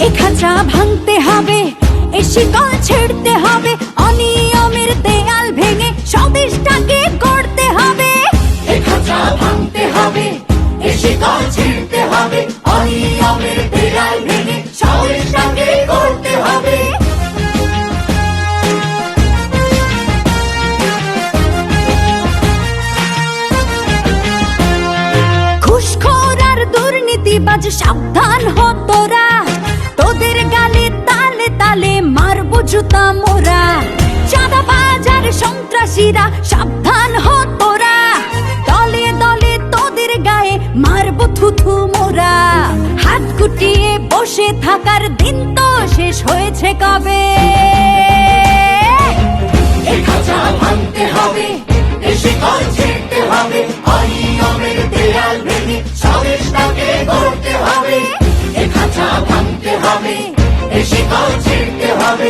এ খাঁচা ভাঙতে হবে, এ শিকল ছিঁড়তে হবে, অনিয়মের দেয়াল ভেঙে স্বদেশটাকে গড়তে হবে। এ খাঁচা ভাঙতে হবে, এ শিকল ছিঁড়তে হবে, অনিয়মের দেয়াল ভেঙে স্বদেশটাকে গড়তে হবে। ঘুষখোর আর দুর্নীতিবাজ সাবধান হ তোরা, তোদের গালে তালে তালে মারবো জুতা মোরা। চাঁদাবাজ আর সন্ত্রাসীরা সাবধান হ তোরা, দলে দলে তোদের গায়ে মারবো থুথু মোরা। হাত গুটিয়ে বসে থাকার দিন তো শেষ হয়েছে কবে। এ খাঁচা ভাঙতে হবে, এ শিকল ছিঁড়তে হবে, অনিয়মের দেয়াল ভেঙে স্বদেশটাকে গড়তে হবে। এ খাঁচা ভাঙতে হবে, এ শিকল ছিঁড়তে হবে,